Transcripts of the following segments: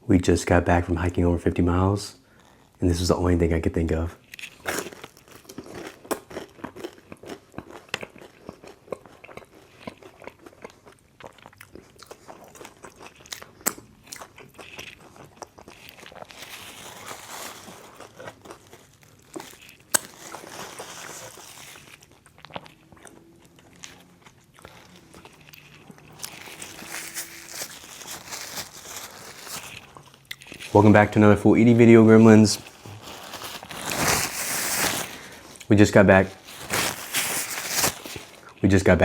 We just got back from hiking over 50 miles, and this was the only thing I could think of. Welcome back to another full eating video, Gremlins. We just got back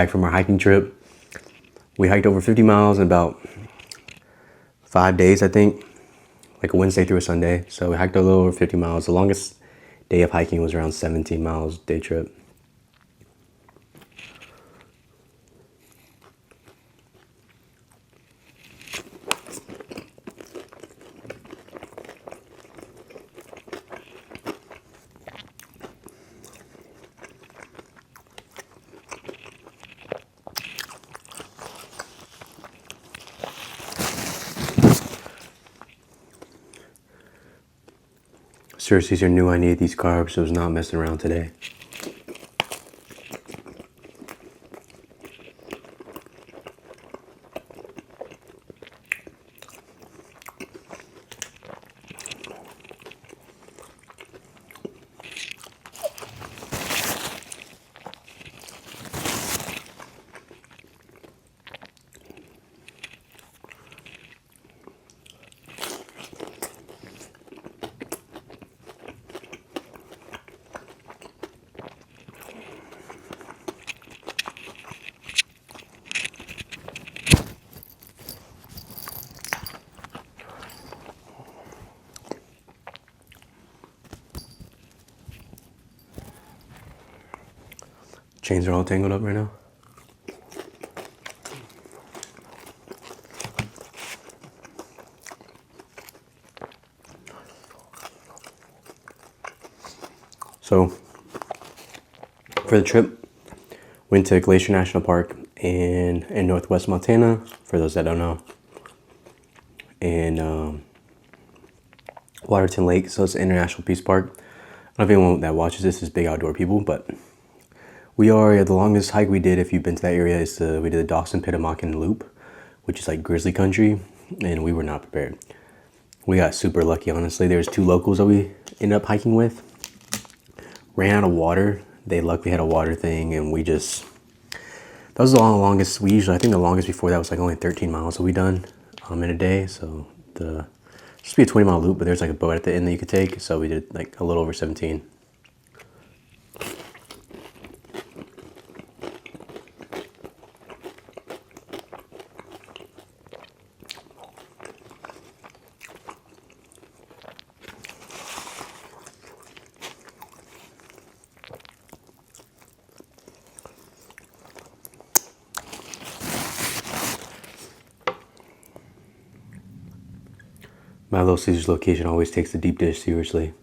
from our hiking trip. We hiked over 50 miles in about 5 days, I think, like a Wednesday through a Sunday. So we hiked a little over 50 miles. The longest day of hiking was around 17 miles day trip. Seriously, knew I needed these carbs, so I was not messing around today. Chains are all tangled up right now. So, for the trip, went to Glacier National Park in northwest Montana, for those that don't know. And Waterton Lake, so it's an international peace park. I don't know if anyone that watches this is big outdoor people, but the longest hike we did, if you've been to that area, is we did the Dawson Pitamakan Loop, which is like grizzly country, and we were not prepared. We got super lucky, honestly. There was 2 locals that we ended up hiking with. Ran out of water. They luckily had a water thing, and that was the longest. I think the longest before that was like only 13 miles that we done in a day. So it's supposed to be a 20-mile loop, but there's like a boat at the end that you could take. So we did like a little over 17. My Little Caesars location always takes the deep dish seriously.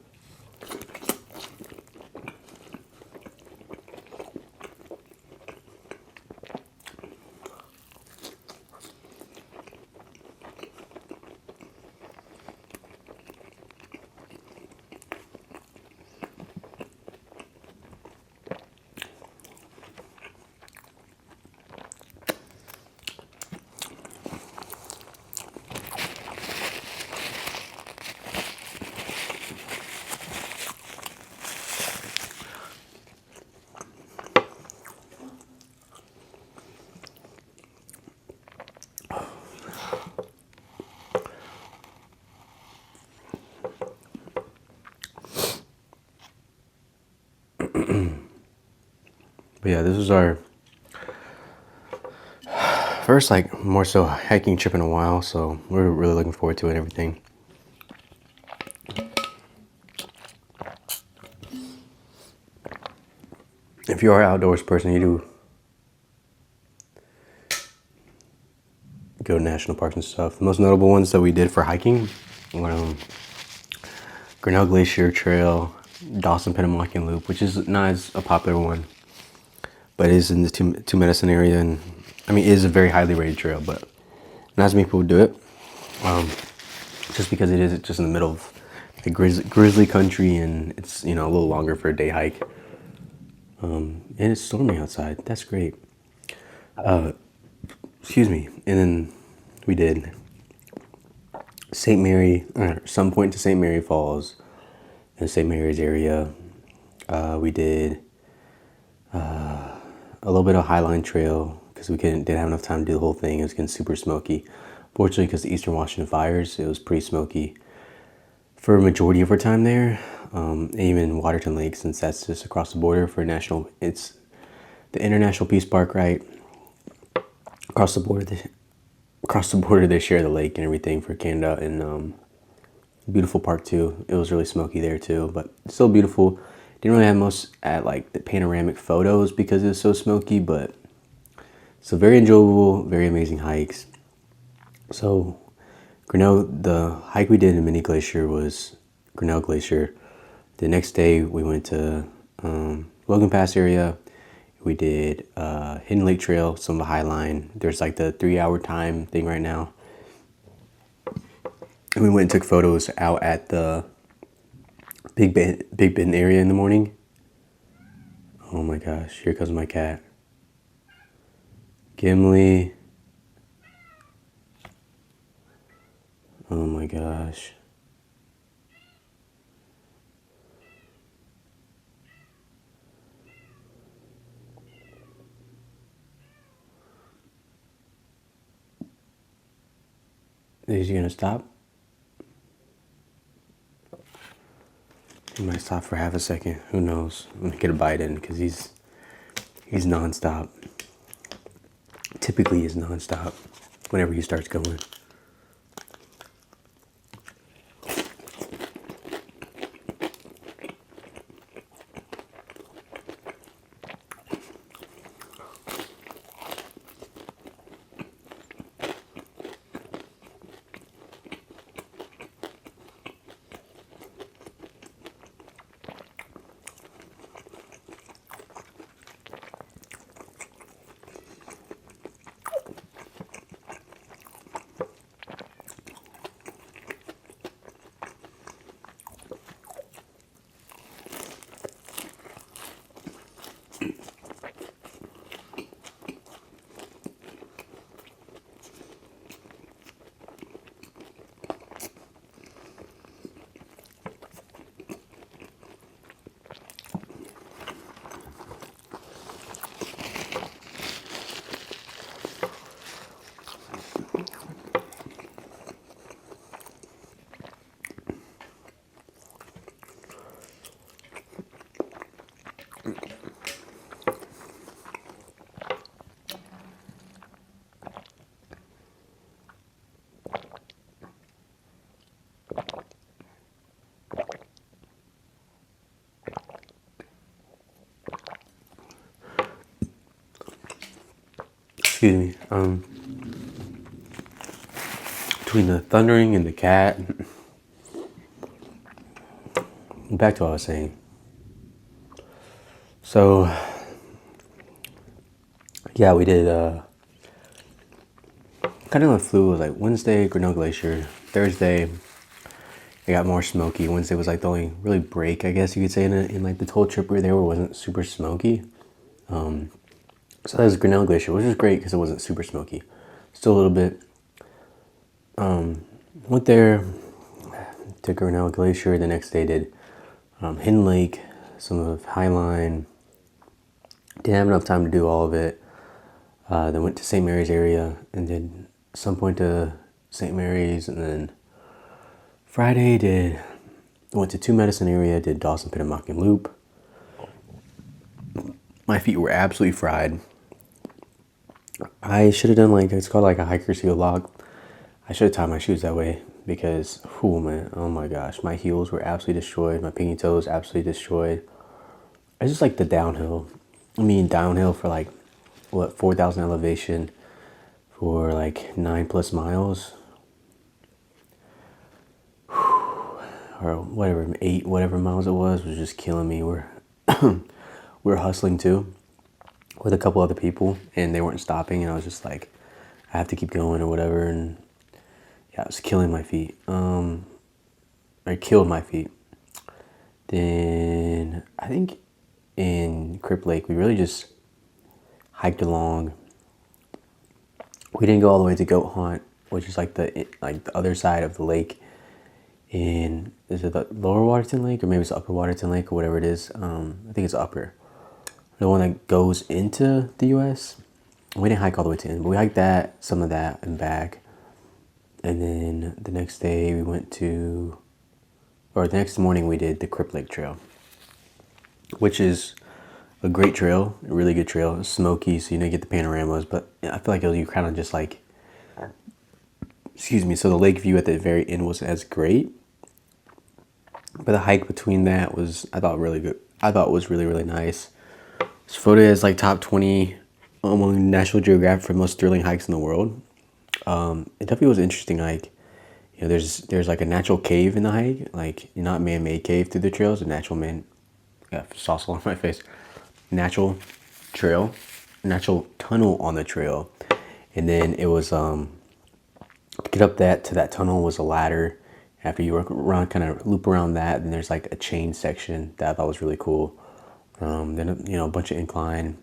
But yeah, this was our first more so hiking trip in a while, so we're really looking forward to it and everything. If you are an outdoors person, you do go to national parks and stuff. The most notable ones that we did for hiking were Grinnell Glacier Trail, Dawson Pitamakan Loop, which is not as a popular one, but it is in the two Medicine area, and I mean, it is a very highly rated trail, but not as many people do it. Just just because it is just in the middle of the grizzly country, and it's, you know, a little longer for a day hike. And it's stormy outside. That's great. Excuse me. And then we did St. Mary, some point to St. Mary Falls in St. Mary's area. We did a little bit of Highline Trail because we didn't have enough time to do the whole thing. It was getting super smoky. Fortunately, because the Eastern Washington fires, it was pretty smoky for a majority of our time there. And even Waterton Lake, since that's just across the border for national, it's the International Peace Park, right? Across the border, they share the lake and everything for Canada, and beautiful park too. It was really smoky there too, but still beautiful. Didn't really have most at like the panoramic photos because it was so smoky, but so very enjoyable, very amazing hikes. So Grinnell, the hike we did in Mini Glacier was Grinnell Glacier. The next day we went to Logan Pass area. We did Hidden Lake Trail, some of the Highline. There's like the 3-hour time thing right now. And we went and took photos out at the Big Bend area in the morning. Oh my gosh, here comes my cat. Gimli. Oh my gosh. Is he gonna stop? He might stop for half a second. Who knows? I'm gonna get a bite in because he's nonstop. Typically, he's nonstop whenever he starts going. Excuse me. Between the thundering and the cat, back to what I was saying. So, yeah, we did, kind of flew. It was like Wednesday, Grinnell Glacier. Thursday, it got more smoky. Wednesday was like the only really break, I guess you could say, in like the whole trip we were there where it wasn't super smoky. So that was Grinnell Glacier, which was great because it wasn't super smoky. Still a little bit. Went there to Grinnell Glacier. The next day did Hidden Lake, some of Highline. Didn't have enough time to do all of it. Then went to St. Mary's area and did some point to St. Mary's, and then Friday went to Two Medicine area, did Dawson Pit and Mocking Loop. My feet were absolutely fried. I should have done it's called like a hiker's heel lock. I should have tied my shoes that way because, oh my gosh, my heels were absolutely destroyed. My pinky toes absolutely destroyed. It's just like the downhill. Downhill for 4,000 elevation for 9+ miles. Or whatever, 8 whatever miles it was just killing me. We're hustling too with a couple other people, and they weren't stopping, and I was just like, I have to keep going or whatever. And yeah, That was killing my feet. Or killed my feet. Then I think in Crip Lake we really just hiked along. We didn't go all the way to Goat Haunt, which is like the other side of the lake. In is it the Lower Waterton Lake or maybe it's Upper Waterton Lake or whatever it is? I think it's Upper. The one that goes into the U.S. We didn't hike all the way to the end, but we hiked that, some of that, and back. And then the next day we went to, or the next morning we did the Crip Lake Trail, which is a great trail, a really good trail. It's smoky, so you get the panoramas, but I feel like you kind of just like, excuse me, so the lake view at the very end wasn't as great. But the hike between that was, I thought, really good. I thought it was really, really nice. It's voted as like top 20 among National Geographic for most thrilling hikes in the world. It definitely was an interesting hike. There's like a natural cave in the hike, like not man-made cave through the trails, a natural got sauce all on my face. Natural trail, natural tunnel on the trail, and then it was to get up to that tunnel was a ladder. After you work around, kind of loop around that, then there's like a chain section that I thought was really cool. Then a bunch of incline,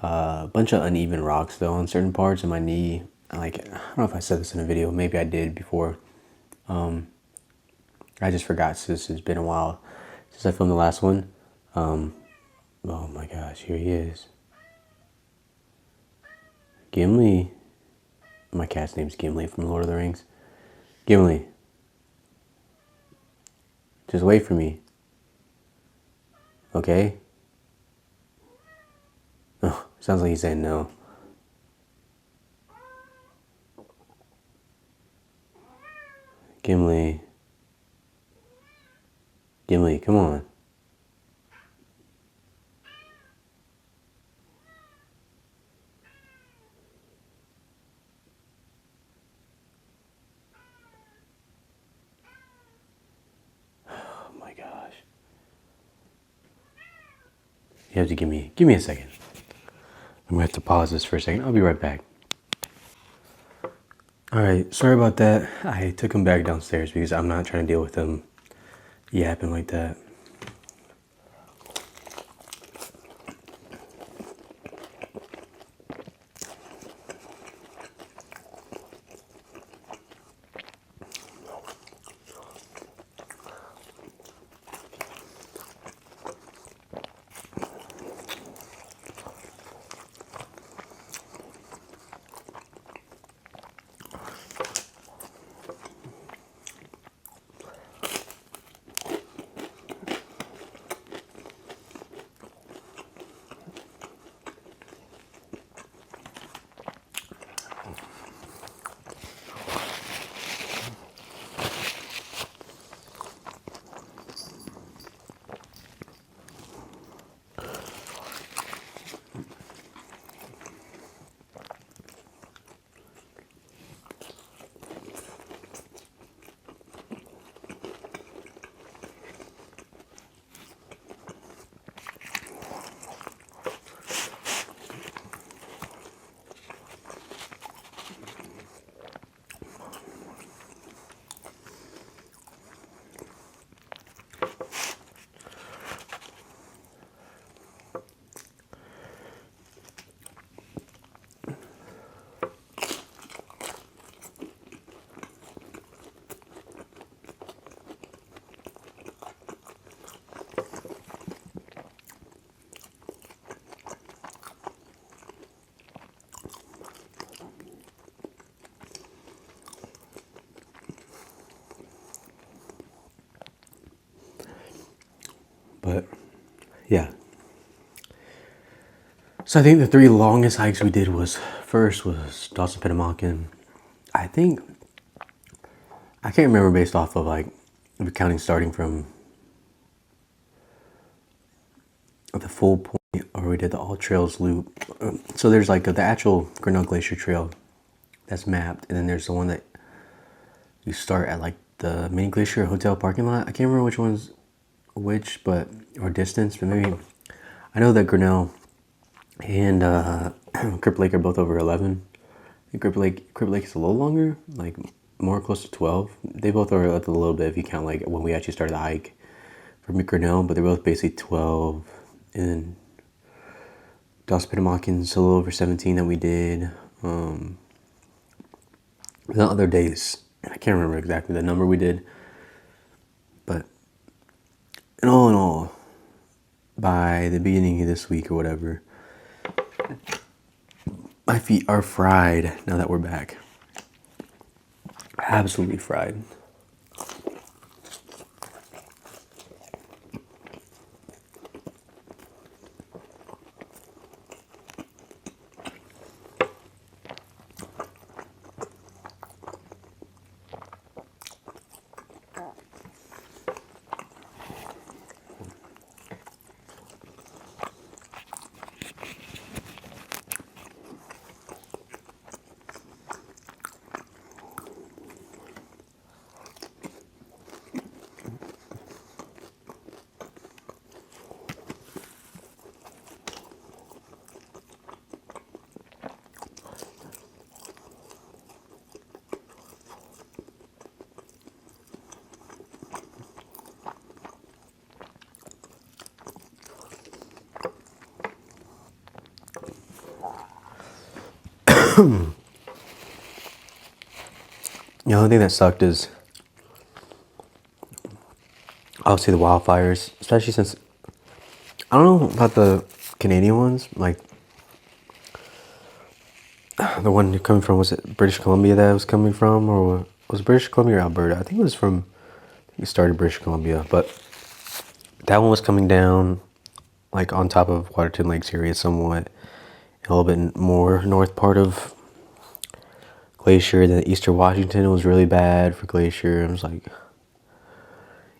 a bunch of uneven rocks though on certain parts, and my knee. I don't know if I said this in a video, maybe I did before. I just forgot since it's been a while since I filmed the last one. Oh my gosh, here he is. Gimli. My cat's name's Gimli from Lord of the Rings. Gimli. Just wait for me. Okay? Oh, sounds like he's saying no. Gimli. Gimli, come on. Oh my gosh. You have to give me a second. I'm gonna have to pause this for a second. I'll be right back. Alright, sorry about that. I took him back downstairs because I'm not trying to deal with him yapping like that. But yeah. So I think the 3 longest hikes we did was Dawson Penamawkin. I think I can't remember based off of like counting starting from the full point, or we did the all trails loop. So there's like the actual Grinnell Glacier Trail that's mapped, and then there's the one that you start at like the Mini Glacier Hotel parking lot. I can't remember which one's which, or distance, but maybe I know that Grinnell and Crip Lake are both over 11. I think Crip Lake is a little longer, like more close to 12. They both are a little bit if you count like when we actually started the hike for McGrinnell, but they're both basically 12. And then Dawson-Pitamakin's a little over 17 that we did. The other days, I can't remember exactly the number we did, but in all, by the beginning of this week or whatever, my feet are fried now that we're back. Absolutely fried. The only thing that sucked is obviously the wildfires, especially since I don't know about the Canadian ones, like the one coming from, was it British Columbia that it was coming from, or was it British Columbia or Alberta? I think it was from, it started British Columbia, but that one was coming down like on top of Waterton Lakes area somewhat, a little bit more north part of Glacier. Then Eastern Washington, it was really bad for Glacier. It was like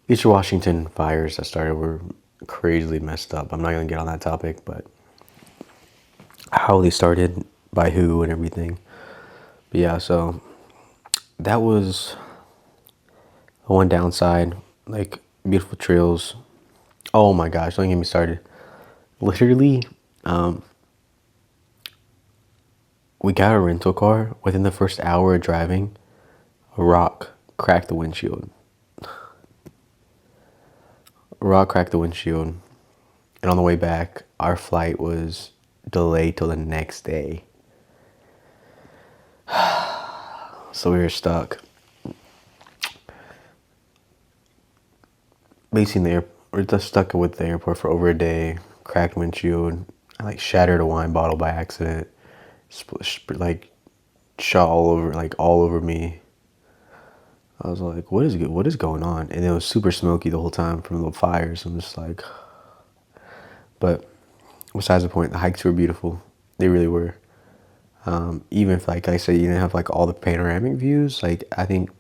Eastern Washington fires that started were crazily messed up. I'm not gonna get on that topic, but how they started, by who, and everything. But yeah, so that was the one downside. Like beautiful trails. Oh my gosh, don't get me started. Literally, we got a rental car. Within the first hour of driving, a rock cracked the windshield. A rock cracked the windshield. And on the way back, our flight was delayed till the next day. So we were stuck. Basically, we're just stuck with the airport for over a day. Cracked windshield. I like shattered a wine bottle by accident. Like shot all over me. I was like, what is going on? And it was super smoky the whole time from the fires. I'm just like, but besides the point, the hikes were beautiful. They really were. Even if, like I said, you didn't have like all the panoramic views. Like I think,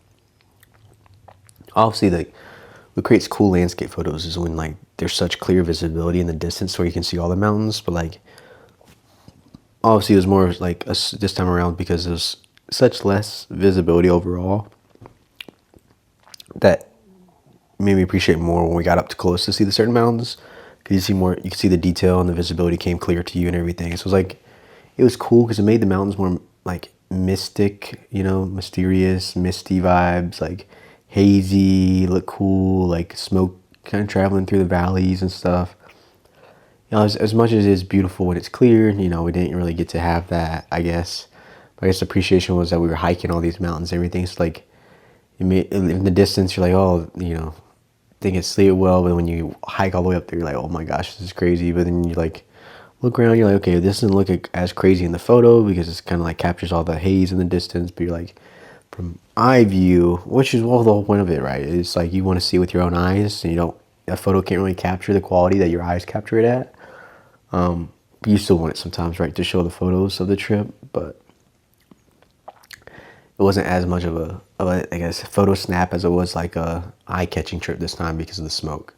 obviously, like what creates cool landscape photos is when like there's such clear visibility in the distance where you can see all the mountains. But like, obviously, it was more like this time around because there's such less visibility overall that made me appreciate more when we got up too close to see the certain mountains. Because you see more, you can see the detail and the visibility came clear to you and everything. So it was like, it was cool because it made the mountains more like mystic, you know, mysterious, misty vibes, like hazy, look cool, like smoke kind of traveling through the valleys and stuff. You know, as much as it is beautiful when it's clear, you know, we didn't really get to have that, I guess. But I guess the appreciation was that we were hiking all these mountains and everything. So like, in the distance, you're like, oh, you know, think it's sleep well, but when you hike all the way up there, you're like, oh my gosh, this is crazy. But then you like look around, you're like, okay, this doesn't look as crazy in the photo because it's kind of like captures all the haze in the distance. But you're like, from eye view, which is well the whole point of it, right? It's like you want to see with your own eyes, and you don't. A photo can't really capture the quality that your eyes capture it at. But you still want it sometimes, right, to show the photos of the trip, but it wasn't as much of a I guess photo snap as it was like a eye-catching trip this time because of the smoke.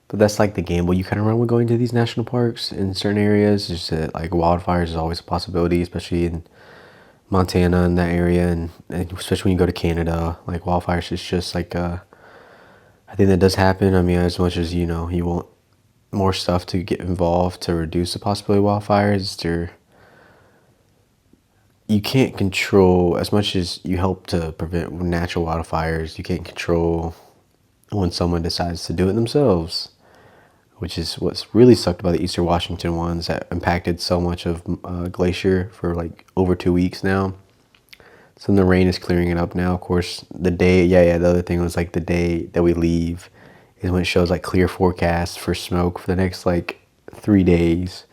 But that's like the gamble you kind of run with going to these national parks in certain areas. Just that like wildfires is always a possibility, especially in Montana and that area, and especially when you go to Canada. Like wildfires is just like I think that does happen. I mean, as much as you know, you want more stuff to get involved to reduce the possibility of wildfires. you can't control, as much as you help to prevent natural wildfires, you can't control when someone decides to do it themselves, which is what's really sucked about the Eastern Washington ones that impacted so much of Glacier for like over 2 weeks now. So the rain is clearing it up now. Of course, the day, the other thing was like the day that we leave is when it shows like clear forecast for smoke for the next like 3 days.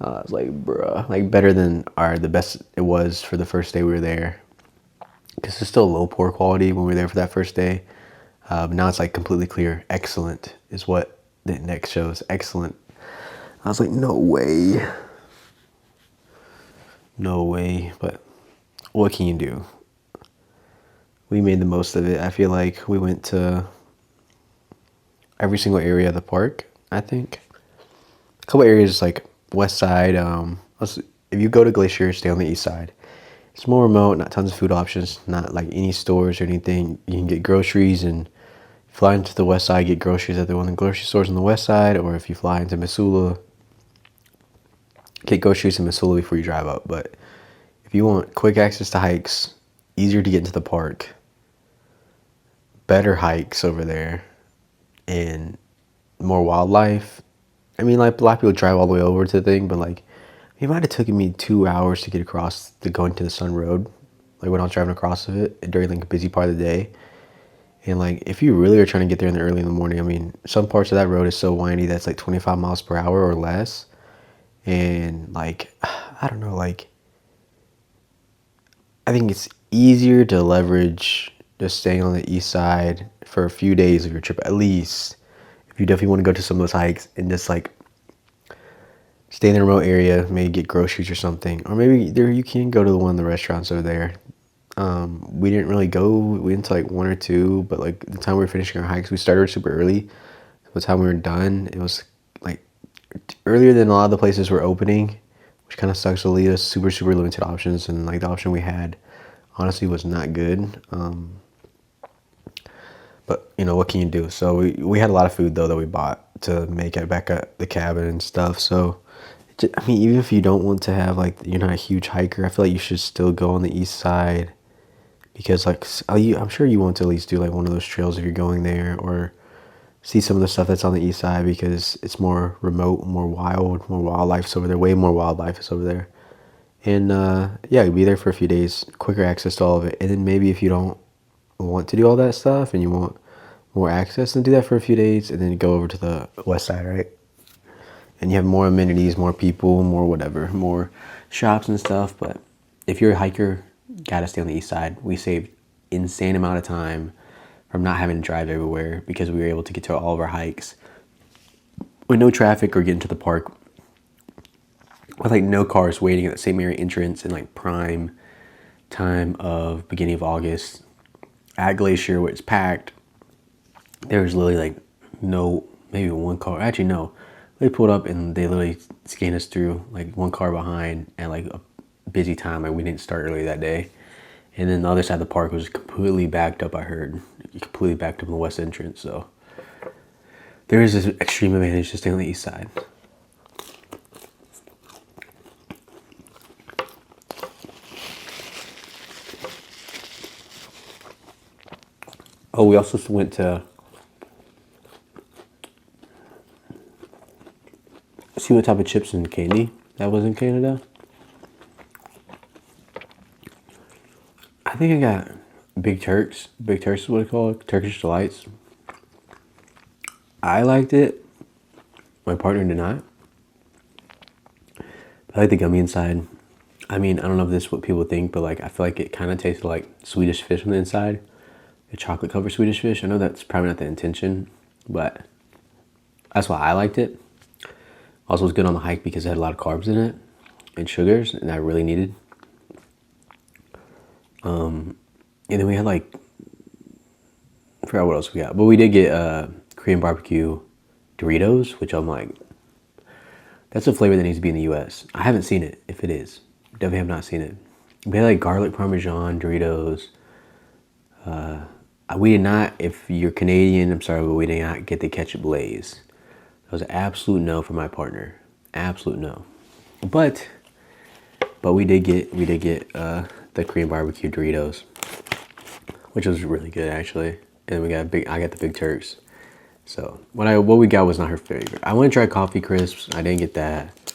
I was like, bruh, like better than the best it was for the first day we were there. Because it's still low poor quality when we were there for that first day. But now it's like completely clear. Excellent is what the index shows. Excellent. I was like, no way. No way. But what can you do? We made the most of it. I feel like we went to every single area of the park, I think. A couple areas like west side. If you go to Glacier, stay on the east side. It's more remote, not tons of food options, not like any stores or anything. You can get groceries and fly into the west side, get groceries at one of the grocery stores on the west side, or if you fly into Missoula, get groceries in Missoula before you drive up. But if you want quick access to hikes, easier to get into the park, better hikes over there, and more wildlife. I mean, like a lot of people drive all the way over to the thing, but like it might have taken me 2 hours to get across to going to the Sun Road, like when I was driving across of it during like a busy part of the day. And like if you really are trying to get there in the early in the morning, I mean, some parts of that road is so windy that's like 25 miles per hour or less. And like, I don't know, like I think it's easier to leverage just staying on the east side for a few days of your trip, at least if you definitely want to go to some of those hikes and just like stay in the remote area, maybe get groceries or something. Or maybe there you can go to one of the restaurants over there. We didn't really go. We went to like one or two, but like the time we were finishing our hikes, we started super early. By the time we were done, it was like earlier than a lot of the places were opening, which kind of sucks. So lead us super limited options, and like the option we had, honestly, was not good. But you know what can you do? So we had a lot of food though that we bought to make it back at the cabin and stuff. So I mean, even if you don't want to have like you're not a huge hiker, I feel like you should still go on the east side. Because like I'm sure you want to at least do like one of those trails if you're going there, or see some of the stuff that's on the east side because it's more remote, more wild, more wildlife's over there. Way more wildlife is over there. And yeah, be there for a few days, quicker access to all of it. And then maybe if you don't want to do all that stuff and you want more access, then do that for a few days and then go over to the west side, right? And you have more amenities, more people, more whatever, more shops and stuff. But if you're a hiker, gotta stay on the east side. We saved insane amount of time from not having to drive everywhere because we were able to get to all of our hikes with no traffic or get into the park with like no cars waiting at the same area entrance in like prime time of beginning of August at Glacier where it's packed. There was literally like no, maybe one car. Actually, no. They pulled up and they literally scanned us through like one car behind and like a busy time. Like we didn't start early that day. And then the other side of the park was completely backed up, I heard. Completely backed up in the west entrance. So there is this extreme advantage to staying on the east side. Oh, we also went to see what type of chips and candy that was in Canada. I think I got Big Turks. Big Turks is what it's called. Turkish Delights. I liked it. My partner did not. But I like the gummy inside. I mean, I don't know if this is what people think, but like I feel like it kind of tasted like Swedish fish on the inside. The chocolate covered Swedish fish. I know that's probably not the intention, but that's why I liked it. Also, it was good on the hike because it had a lot of carbs in it and sugars, and I really needed. And then we had like, I forgot what else we got, but we did get Korean barbecue Doritos, which I'm like, that's a flavor that needs to be in the U.S. I haven't seen it. If it is, definitely have not seen it. We had like garlic parmesan Doritos. We did not. If you're Canadian, I'm sorry, but we did not get the ketchup Lay's. That was an absolute no for my partner. Absolute no. But But we did get the Korean barbecue Doritos, which was really good actually. And I got the Big Turks. So what we got was not her favorite. I want to try coffee crisps. I didn't get that.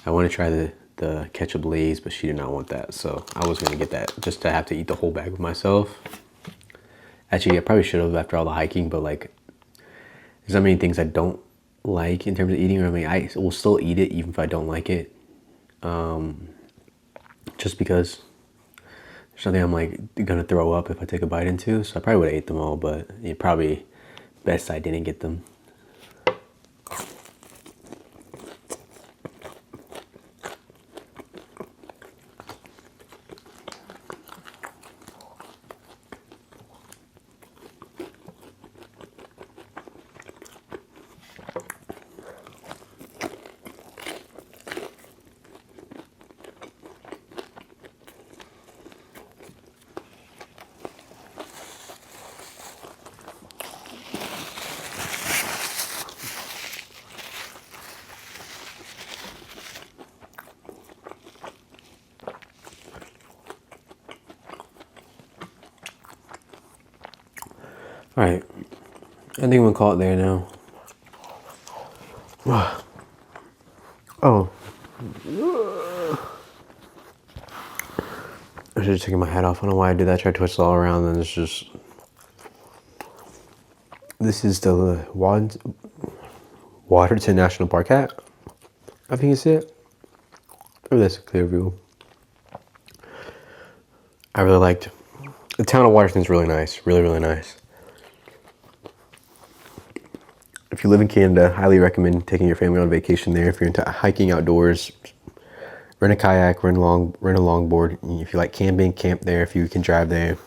I want to try the ketchup Lay's, but she did not want that. So I was gonna get that just to have to eat the whole bag with myself. Actually, I probably should have after all the hiking, but like, there's not many things I don't like in terms of eating. I mean, I will still eat it even if I don't like it. Just because there's nothing I'm like gonna throw up if I take a bite into. So I probably would have ate them all, but it probably best I didn't get them. All right, I think I'm gonna call it there now. Oh, I should have taken my hat off. I don't know why I did that. I tried to twist it all around, and it's just. This is the Waterton National Park hat. I think it's it. Oh, that's a clear view. I really liked the town of Waterton's really nice, really, really nice. If you live in Canada, highly recommend taking your family on vacation there. If you're into hiking outdoors, rent a kayak, rent a longboard. If you like camping, camp there. If you can drive there.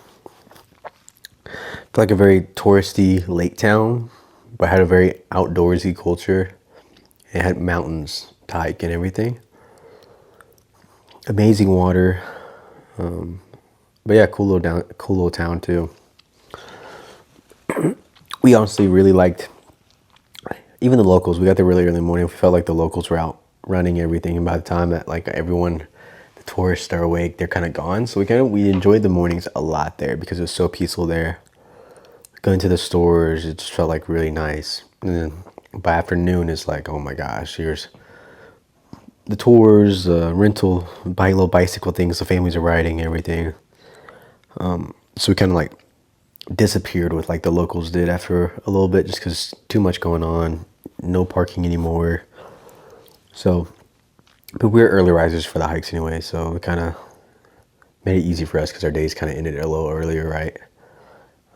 It's like a very touristy lake town, but had a very outdoorsy culture. It had mountains to hike and everything. Amazing water. But yeah, cool little town too. We honestly really liked even the locals. We got there really early in the morning. We felt like the locals were out running everything, and by the time that like everyone, the tourists are awake, they're kind of gone. So we enjoyed the mornings a lot there because it was so peaceful there. Going to the stores, it just felt like really nice. And then by afternoon, it's like, oh my gosh, here's the tours, rental, little bicycle things the families are riding, everything. So we kind of like disappeared with like the locals did after a little bit, just because too much going on, no parking anymore. So, but we're early risers for the hikes anyway, so it kind of made it easy for us because our days kind of ended a little earlier, right?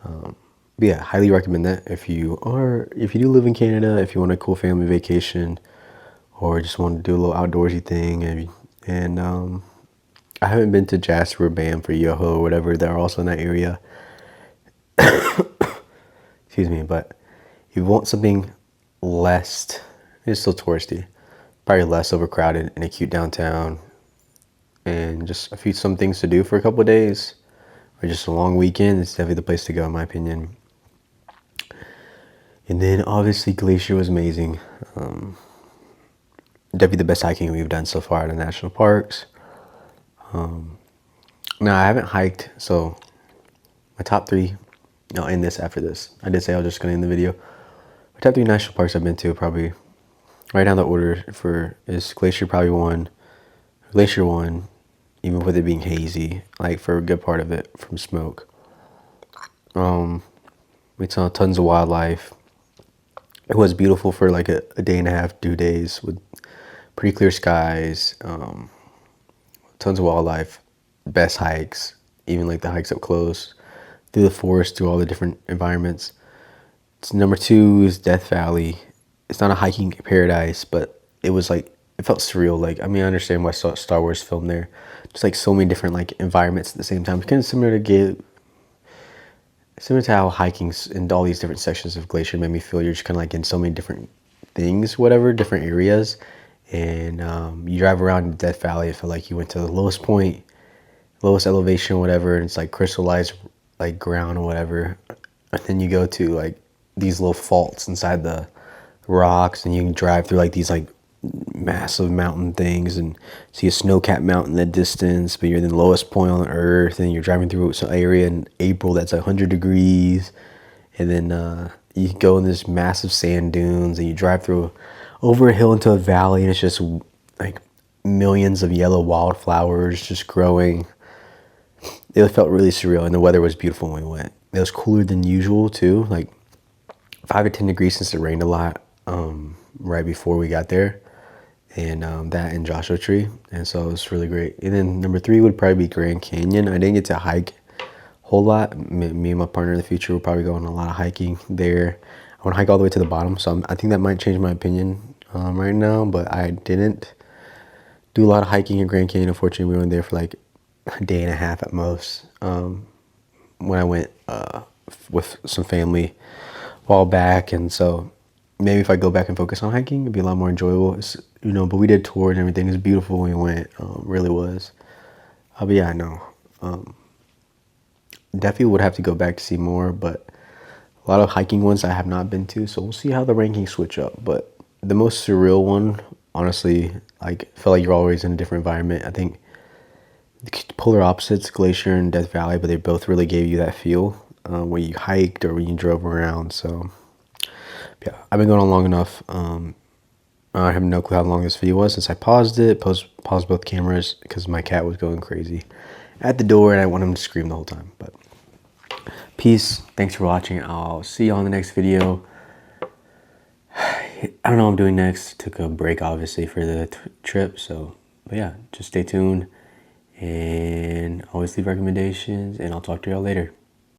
But yeah, highly recommend that if you do live in Canada, if you want a cool family vacation, or just want to do a little outdoorsy thing, and I haven't been to Jasper, Banff, or Yoho, or whatever. They're also in that area. Excuse me, but if you want something less, it's still touristy, probably less overcrowded in a cute downtown, and just some things to do for a couple of days, or just a long weekend, it's definitely the place to go, in my opinion. And then obviously Glacier was amazing. Definitely the best hiking we've done so far in the national parks. Now I haven't hiked, so my top 3, I'll end this after this. I did say I was just going to end the video. My top 3 national parks I've been to, probably right down the order is Glacier probably 1, Glacier 1, even with it being hazy, like for a good part of it from smoke. We saw tons of wildlife. It was beautiful for like a day and a half, 2 days with pretty clear skies, tons of wildlife, best hikes, even like the hikes up close, through the forest, through all the different environments. Number 2 is Death Valley. It's not a hiking paradise, but it felt surreal. Like, I mean, I understand why Star Wars filmed there. Just like so many different like environments at the same time. It's kind of similar to how hiking's in all these different sections of Glacier made me feel. You're just kind of like in so many different things, whatever, different areas. And you drive around Death Valley, it felt like you went to the lowest point, lowest elevation, whatever, and it's like crystallized like ground or whatever. And then you go to like these little faults inside the rocks, and you can drive through like these like massive mountain things, and see a snow-capped mountain in the distance, but you're in the lowest point on earth, and you're driving through some area in April that's 100 degrees, and then you go in this massive sand dunes, and you drive through over a hill into a valley, and it's just like millions of yellow wildflowers just growing. It felt really surreal, and the weather was beautiful when we went. It was cooler than usual too, like 5 to 10 degrees, since it rained a lot right before we got there, and that and Joshua Tree, and so it was really great. And then number 3 would probably be Grand Canyon. I didn't get to hike a whole lot. Me and my partner in the future will probably go on a lot of hiking there. I want to hike all the way to the bottom, so I think that might change my opinion right now, but I didn't do a lot of hiking in Grand Canyon. Unfortunately, we went there for like a day and a half at most. When I went with some family a while back, and so maybe if I go back and focus on hiking, it'd be a lot more enjoyable. But we did tours and everything. It was beautiful when we went. Really was. But yeah, no. Definitely would have to go back to see more, but a lot of hiking ones I have not been to, so we'll see how the rankings switch up. But the most surreal one, honestly, like, felt like you're always in a different environment. I think the polar opposites, Glacier and Death Valley, but they both really gave you that feel when you hiked or when you drove around. So yeah, I've been going on long enough. I have no clue how long this video was since I paused both cameras because my cat was going crazy at the door and I want him to scream the whole time. But peace. Thanks for watching. I'll see you on the next video. I don't know what I'm doing next. Took a break, obviously, for the trip. So, but yeah, just stay tuned and always leave recommendations, and I'll talk to y'all later.